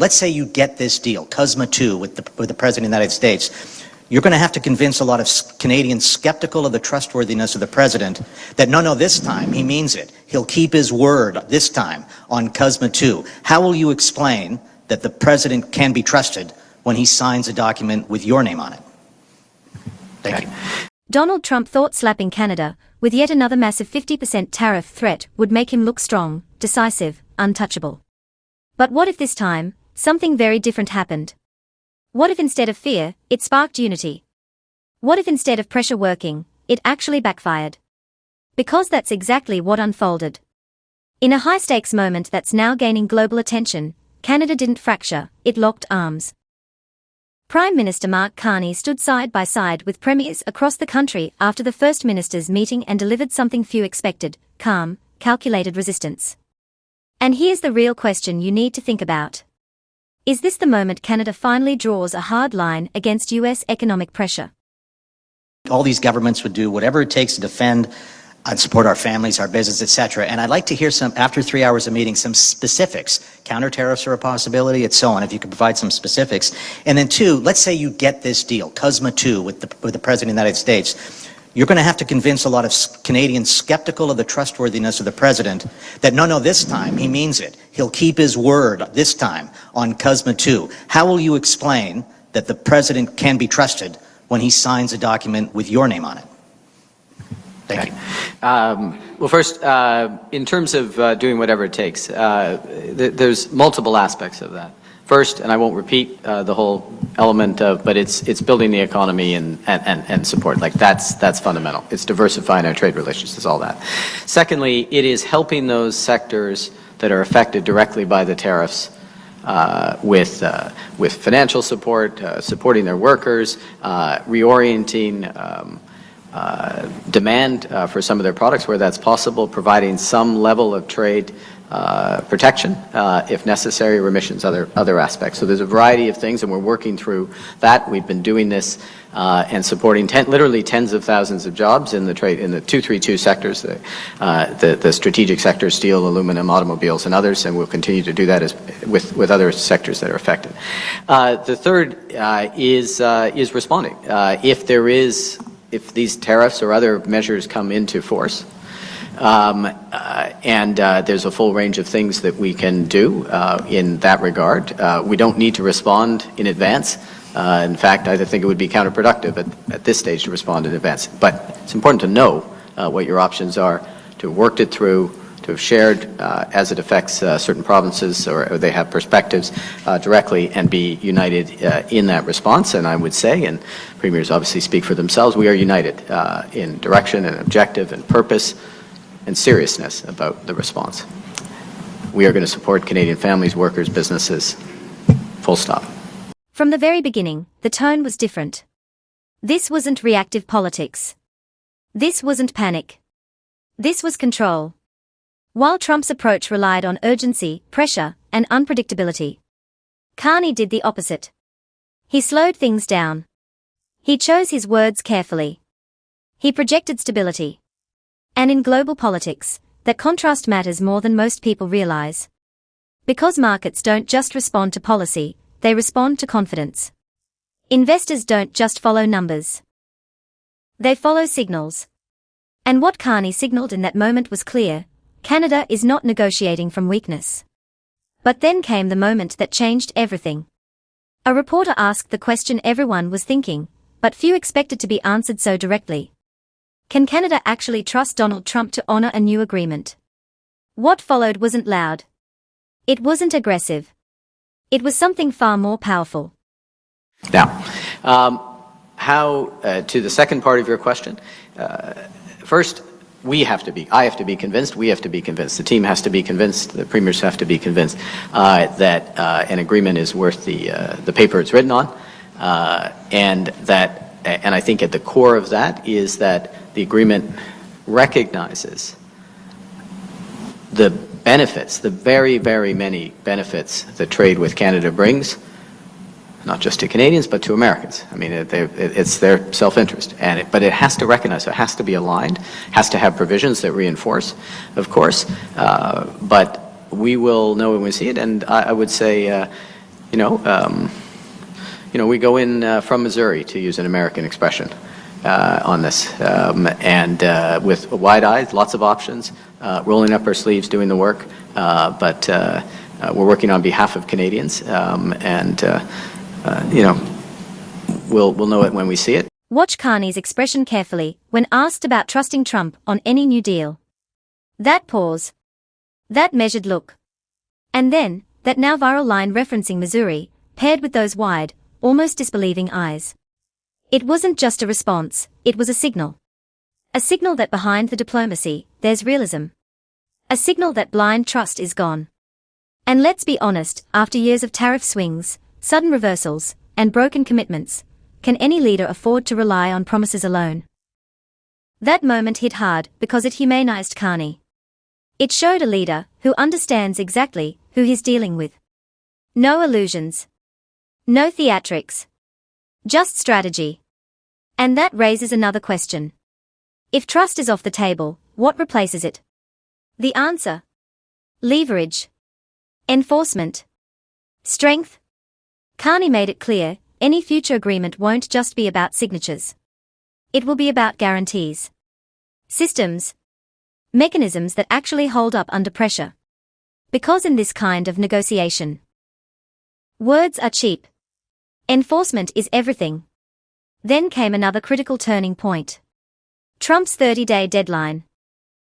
let's say you get this deal, CUSMA 2 with the President of the United States. You're going to have to convince a lot of Canadians skeptical of the trustworthiness of the President that no, this time he means it. He'll keep his word this time on CUSMA 2. How will you explain that the President can be trusted when he signs a document with your name on it? Thank you. Donald Trump thought slapping Canada with yet another massive 50% tariff threat would make him look strong, decisive, untouchable. But what if this time, something very different happened? What if instead of fear, it sparked unity? What if instead of pressure working, it actually backfired? Because that's exactly what unfolded. In a high-stakes moment that's now gaining global attention, Canada didn't fracture, it locked arms. Prime Minister Mark Carney stood side by side with premiers across the country after the First Minister's meeting and delivered something few expected: calm, calculated resistance. And here's the real question you need to think about. Is this the moment Canada finally draws a hard line against US economic pressure? All these governments would do whatever it takes to defend and support our families, our business, etc. And I'd like to hear some, after 3 hours of meeting, some specifics. Counter tariffs are a possibility, and so on, if you could provide some specifics. And then two, let's say you get this deal, CUSMA 2 with the President of the United States. You're going to have to convince a lot of Canadians skeptical of the trustworthiness of the President that no, this time he means it. He'll keep his word this time on CUSMA 2. How will you explain that the President can be trusted when he signs a document with your name on it? Thank you. Well, first, in terms of doing whatever it takes, there's multiple aspects of that. First, and I won't repeat the whole element of, but it's building the economy and support. Like that's fundamental. It's diversifying our trade relations. It's all that. Secondly, it is helping those sectors that are affected directly by the tariffs with financial support, supporting their workers, reorienting demand for some of their products where that's possible, providing some level of trade protection, if necessary, remissions, other aspects. So there's a variety of things, and we're working through that. We've been doing this and supporting literally tens of thousands of jobs in the trade in the 232 sectors, the strategic sectors: steel, aluminum, automobiles, and others. And we'll continue to do that with other sectors that are affected. The third is responding if these tariffs or other measures come into force. There's a full range of things that we can do in that regard. We don't need to respond in advance. In fact, I think it would be counterproductive at this stage to respond in advance. But it's important to know what your options are, to have worked it through, to have shared as it affects certain provinces or they have perspectives directly, and be united in that response. And I would say, and premiers obviously speak for themselves, we are united in direction and objective and purpose and seriousness about the response. We are going to support Canadian families, workers, businesses, full stop. From the very beginning, the tone was different. This wasn't reactive politics. This wasn't panic. This was control. While Trump's approach relied on urgency, pressure, and unpredictability, Carney did the opposite. He slowed things down. He chose his words carefully. He projected stability. And in global politics, that contrast matters more than most people realize. Because markets don't just respond to policy, they respond to confidence. Investors don't just follow numbers. They follow signals. And what Carney signaled in that moment was clear: Canada is not negotiating from weakness. But then came the moment that changed everything. A reporter asked the question everyone was thinking, but few expected to be answered so directly. Can Canada actually trust Donald Trump to honor a new agreement? What followed wasn't loud. It wasn't aggressive. It was something far more powerful. Now, to the second part of your question, first, I have to be convinced, we have to be convinced, the team has to be convinced, the premiers have to be convinced that an agreement is worth the paper it's written on, and I think at the core of that is that the agreement recognizes the benefits, the very, very many benefits that trade with Canada brings, not just to Canadians, but to Americans. I mean, it's their self-interest. But it has to recognize, it has to be aligned, has to have provisions that reinforce, of course. But we will know when we see it. And I would say we go in from Missouri, to use an American expression, on this, and with wide eyes, lots of options, rolling up our sleeves, doing the work, but we're working on behalf of Canadians, and we'll know it when we see it. Watch Carney's expression carefully when asked about trusting Trump on any new deal. That pause. That measured look. And then, that now viral line referencing Missouri, paired with those wide, almost disbelieving eyes. It wasn't just a response, it was a signal. A signal that behind the diplomacy, there's realism. A signal that blind trust is gone. And let's be honest, after years of tariff swings, sudden reversals, and broken commitments, can any leader afford to rely on promises alone? That moment hit hard because it humanized Carney. It showed a leader who understands exactly who he's dealing with. No illusions. No theatrics. Just strategy. And that raises another question. If trust is off the table, what replaces it? The answer. Leverage. Enforcement. Strength. Carney made it clear, any future agreement won't just be about signatures. It will be about guarantees. Systems. Mechanisms that actually hold up under pressure. Because in this kind of negotiation, words are cheap. Enforcement is everything. Then came another critical turning point. Trump's 30-day deadline.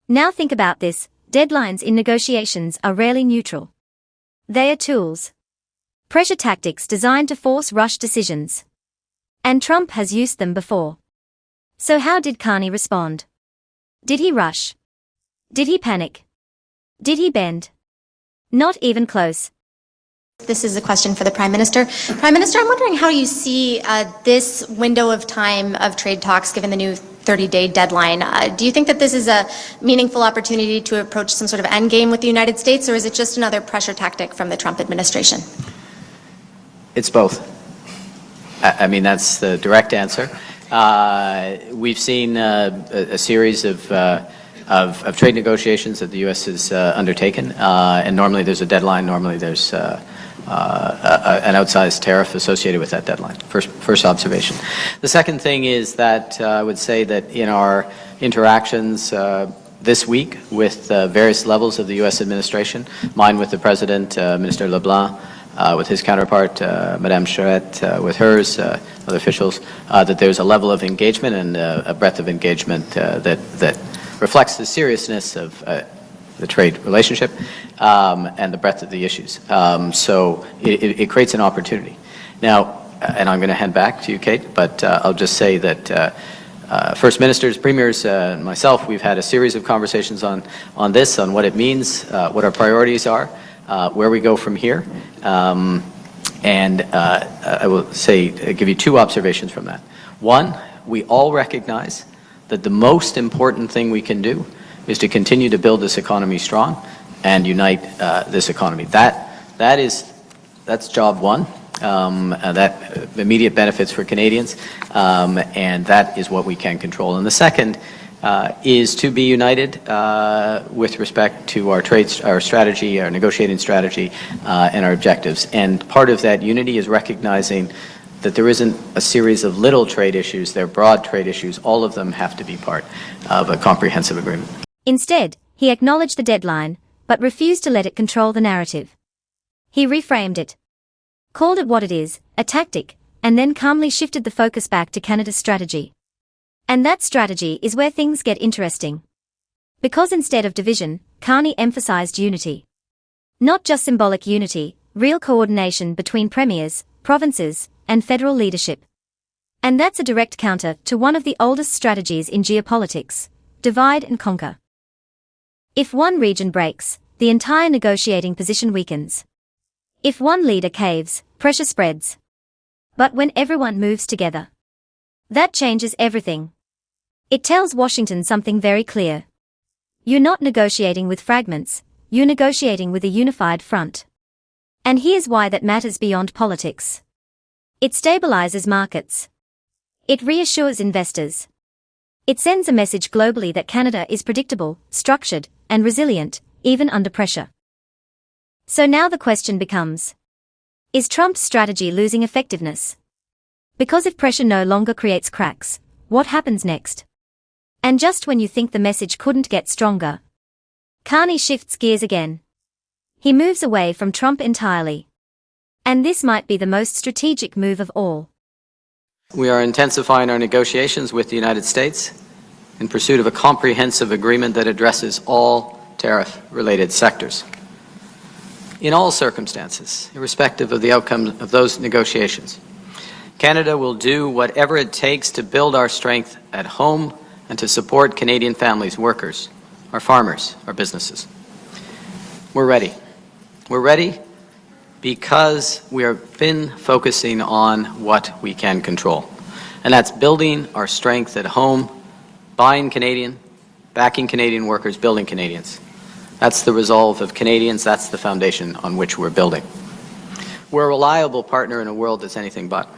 Now think about this, deadlines in negotiations are rarely neutral. They are tools. Pressure tactics designed to force rush decisions. And Trump has used them before. So how did Carney respond? Did he rush? Did he panic? Did he bend? Not even close. This is a question for the Prime Minister. Prime Minister, I'm wondering how you see this window of time of trade talks given the new 30-day deadline. Do you think that this is a meaningful opportunity to approach some sort of endgame with the United States, or is it just another pressure tactic from the Trump administration? It's both. I mean, that's the direct answer. We've seen a series of trade negotiations that the U.S. has undertaken, and normally there's a deadline. Normally there's an outsized tariff associated with that deadline. First observation. The second thing is that I would say that in our interactions this week with various levels of the U.S. administration, mine with the President, Minister LeBlanc, with his counterpart, Madame Charette, with hers, other officials, that there's a level of engagement and a breadth of engagement that reflects the seriousness of the trade relationship and the breadth of the issues. So it creates an opportunity. Now, and I'm going to hand back to you, Kate, but I'll just say that First Ministers, Premiers, and myself, we've had a series of conversations on this, on what it means, what our priorities are, where we go from here. And I will give you two observations from that. One, we all recognize that the most important thing we can do is to continue to build this economy strong and unite this economy. That's job one. That immediate benefits for Canadians, and that is what we can control. And the second is to be united with respect to our strategy, our negotiating strategy, and our objectives. And part of that unity is recognizing that there isn't a series of little trade issues, they're broad trade issues. All of them have to be part of a comprehensive agreement. Instead, he acknowledged the deadline, but refused to let it control the narrative. He reframed it, called it what it is, a tactic, and then calmly shifted the focus back to Canada's strategy. And that strategy is where things get interesting. Because instead of division, Carney emphasized unity. Not just symbolic unity, real coordination between premiers, provinces, and federal leadership. And that's a direct counter to one of the oldest strategies in geopolitics, divide and conquer. If one region breaks, the entire negotiating position weakens. If one leader caves, pressure spreads. But when everyone moves together, that changes everything. It tells Washington something very clear. You're not negotiating with fragments, you're negotiating with a unified front. And here's why that matters beyond politics. It stabilizes markets. It reassures investors. It sends a message globally that Canada is predictable, structured, and resilient, even under pressure. So now the question becomes, Is Trump's strategy losing effectiveness? Because if pressure no longer creates cracks, what happens next? And just when you think the message couldn't get stronger, Carney shifts gears again. He moves away from Trump entirely. And this might be the most strategic move of all. We are intensifying our negotiations with the United States in pursuit of a comprehensive agreement that addresses all tariff-related sectors. In all circumstances, irrespective of the outcome of those negotiations, Canada will do whatever it takes to build our strength at home and to support Canadian families, workers, our farmers, our businesses. We're ready. We're ready because we have been focusing on what we can control. And that's building our strength at home, buying Canadian, backing Canadian workers, building Canadians. That's the resolve of Canadians. That's the foundation on which we're building. We're a reliable partner in a world that's anything but.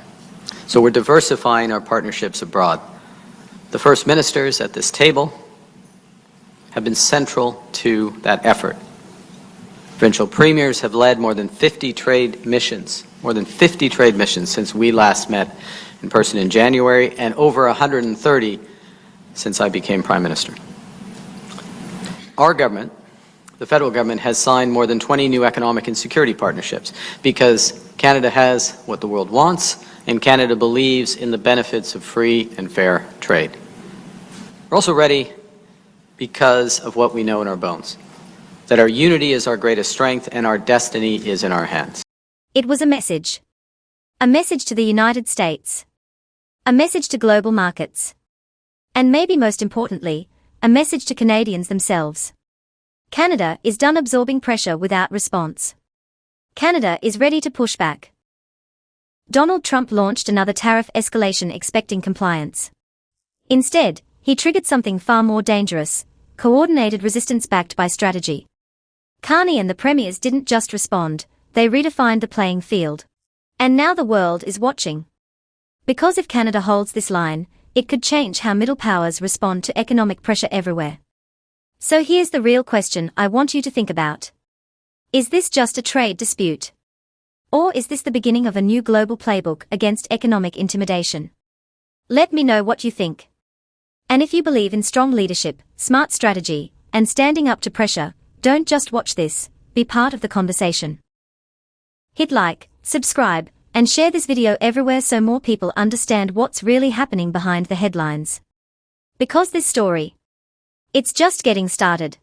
So we're diversifying our partnerships abroad. The First Ministers at this table have been central to that effort. Provincial premiers have led more than 50 trade missions since we last met in person in January, and over 130 since I became Prime Minister. Our government, the federal government, has signed more than 20 new economic and security partnerships because Canada has what the world wants, and Canada believes in the benefits of free and fair trade. We're also ready because of what we know in our bones, that our unity is our greatest strength and our destiny is in our hands. It was a message. A message to the United States. A message to global markets. And maybe most importantly, a message to Canadians themselves. Canada is done absorbing pressure without response. Canada is ready to push back. Donald Trump launched another tariff escalation expecting compliance. Instead, he triggered something far more dangerous, coordinated resistance backed by strategy. Carney and the premiers didn't just respond, they redefined the playing field. And now the world is watching. Because if Canada holds this line, it could change how middle powers respond to economic pressure everywhere. So here's the real question I want you to think about. Is this just a trade dispute? Or is this the beginning of a new global playbook against economic intimidation? Let me know what you think. And if you believe in strong leadership, smart strategy, and standing up to pressure, don't just watch this, be part of the conversation. Hit like, subscribe, and share this video everywhere so more people understand what's really happening behind the headlines. Because this story, it's just getting started.